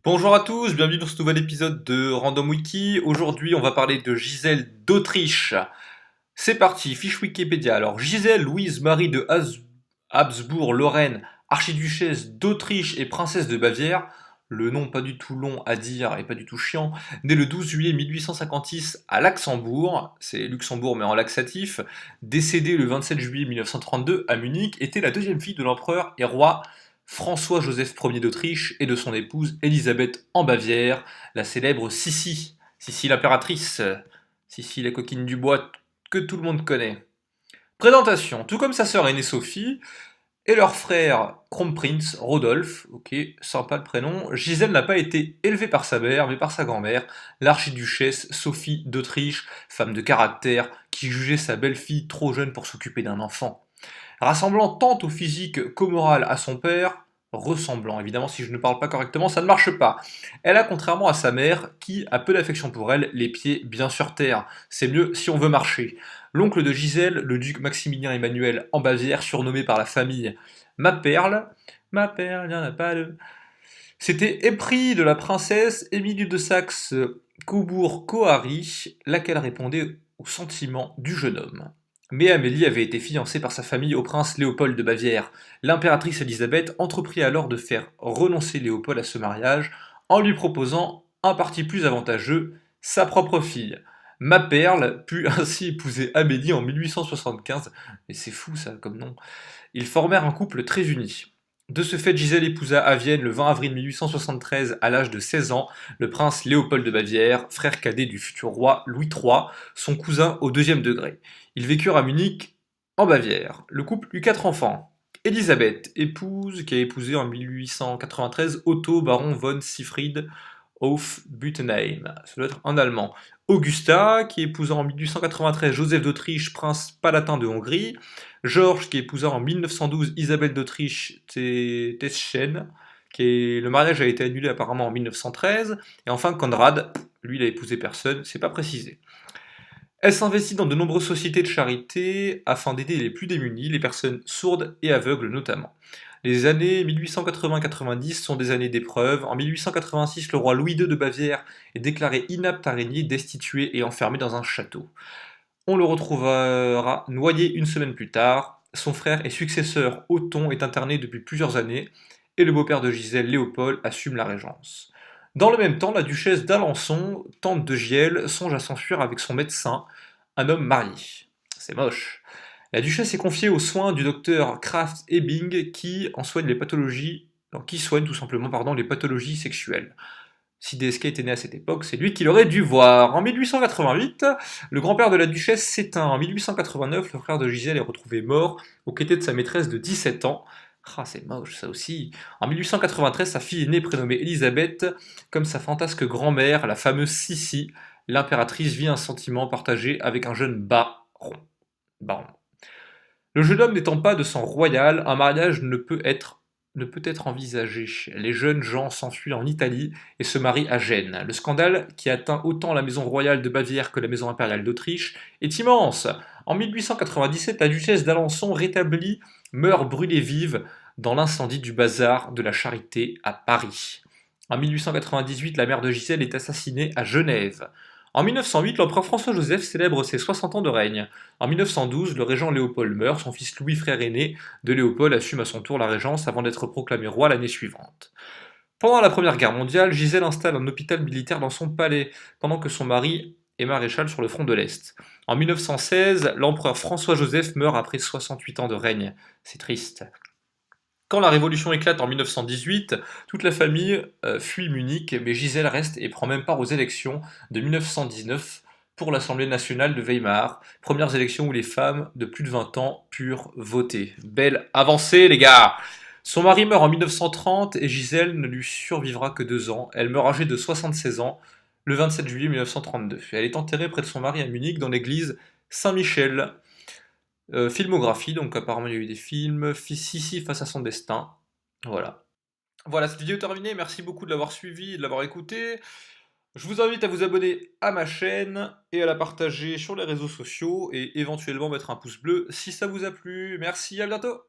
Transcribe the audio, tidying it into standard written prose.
Bonjour à tous, bienvenue dans ce nouvel épisode de Random Wiki. Aujourd'hui, on va parler de Gisèle d'Autriche. C'est parti, fiche Wikipédia. Alors, Gisèle Louise Marie de Habsbourg-Lorraine, archiduchesse d'Autriche et princesse de Bavière, le nom pas du tout long à dire et pas du tout chiant, née le 12 juillet 1856 à Luxembourg, c'est Luxembourg mais en laxatif, décédée le 27 juillet 1932 à Munich, était la deuxième fille de l'empereur et roi François-Joseph Ier d'Autriche et de son épouse Élisabeth en Bavière, la célèbre Sissi, Sissi l'impératrice, Sissi la coquine du bois que tout le monde connaît. Présentation. Tout comme sa sœur aînée Sophie et leur frère Kronprinz Rodolphe, ok, sympa le prénom, Gisèle n'a pas été élevée par sa mère, mais par sa grand-mère, l'archiduchesse Sophie d'Autriche, femme de caractère, qui jugeait sa belle-fille trop jeune pour s'occuper d'un enfant. Rassemblant tant au physique qu'au moral à son père, ressemblant, évidemment si je ne parle pas correctement, ça ne marche pas. Elle a, contrairement à sa mère, qui a peu d'affection pour elle, les pieds bien sur terre. C'est mieux si on veut marcher. L'oncle de Gisèle, le duc Maximilien Emmanuel en Bavière, surnommé par la famille Ma perle, y'en a pas de... C'était épris de la princesse Émilie de Saxe-Cobourg-Kohari, laquelle répondait aux sentiments du jeune homme. Mais Amélie avait été fiancée par sa famille au prince Léopold de Bavière. L'impératrice Élisabeth entreprit alors de faire renoncer Léopold à ce mariage en lui proposant un parti plus avantageux, sa propre fille. Ma Perle put ainsi épouser Amélie en 1875. Mais c'est fou ça comme nom. Ils formèrent un couple très uni. De ce fait, Gisèle épousa à Vienne le 20 avril 1873, à l'âge de 16 ans, le prince Léopold de Bavière, frère cadet du futur roi Louis III, son cousin au deuxième degré. Ils vécurent à Munich, en Bavière. Le couple eut 4 enfants. Élisabeth, qui a épousé en 1893 Otto baron von Siegfried auf Buttenheim, ça doit être en allemand. Augusta, qui épousa en 1893 Joseph d'Autriche, prince palatin de Hongrie. Georges, qui épousa en 1912 Isabelle d'Autriche Teschen, le mariage a été annulé apparemment en 1913. Et enfin Conrad, lui il a épousé personne, c'est pas précisé. Elle s'investit dans de nombreuses sociétés de charité afin d'aider les plus démunis, les personnes sourdes et aveugles notamment. Les années 1880-90 sont des années d'épreuve. En 1886, le roi Louis II de Bavière est déclaré inapte à régner, destitué et enfermé dans un château. On le retrouvera noyé une semaine plus tard. Son frère et successeur Othon est interné depuis plusieurs années et le beau-père de Gisèle, Léopold, assume la régence. Dans le même temps, la duchesse d'Alençon, tante de Giel, songe à s'enfuir avec son médecin, un homme marié. C'est moche. La duchesse est confiée aux soins du docteur Kraft-Ebing qui soigne tout simplement les pathologies sexuelles. Si DSK était né à cette époque, c'est lui qui l'aurait dû voir. En 1888, le grand-père de la duchesse s'éteint. En 1889, le frère de Gisèle est retrouvé mort aux côtés de sa maîtresse de 17 ans. Ah, c'est moche, ça aussi. En 1893, sa fille aînée, prénommée Élisabeth, comme sa fantasque grand-mère, la fameuse Sissi, l'impératrice vit un sentiment partagé avec un jeune baron. Le jeune homme n'étant pas de sang royal, un mariage ne peut être envisagé. Les jeunes gens s'enfuient en Italie et se marient à Gênes. Le scandale, qui atteint autant la maison royale de Bavière que la maison impériale d'Autriche, est immense. En 1897, la duchesse d'Alençon rétablie meurt brûlée vive dans l'incendie du bazar de la Charité à Paris. En 1898, la mère de Gisèle est assassinée à Genève. En 1908, l'empereur François-Joseph célèbre ses 60 ans de règne. En 1912, le régent Léopold meurt, son fils Louis, frère aîné de Léopold, assume à son tour la régence avant d'être proclamé roi l'année suivante. Pendant la Première Guerre mondiale, Gisèle installe un hôpital militaire dans son palais, pendant que son mari est maréchal sur le front de l'Est. En 1916, l'empereur François-Joseph meurt après 68 ans de règne. C'est triste. Quand la révolution éclate en 1918, toute la famille fuit Munich, mais Gisèle reste et prend même part aux élections de 1919 pour l'Assemblée nationale de Weimar, premières élections où les femmes de plus de 20 ans purent voter. Belle avancée, les gars! Son mari meurt en 1930 et Gisèle ne lui survivra que 2 ans. Elle meurt âgée de 76 ans le 27 juillet 1932. Elle est enterrée près de son mari à Munich dans l'église Saint-Michel. Filmographie, donc apparemment il y a eu des films. Sissi face à son destin. Voilà. Voilà, cette vidéo est terminée. Merci beaucoup de l'avoir suivi et de l'avoir écouté. Je vous invite à vous abonner à ma chaîne et à la partager sur les réseaux sociaux et éventuellement mettre un pouce bleu si ça vous a plu. Merci, à bientôt!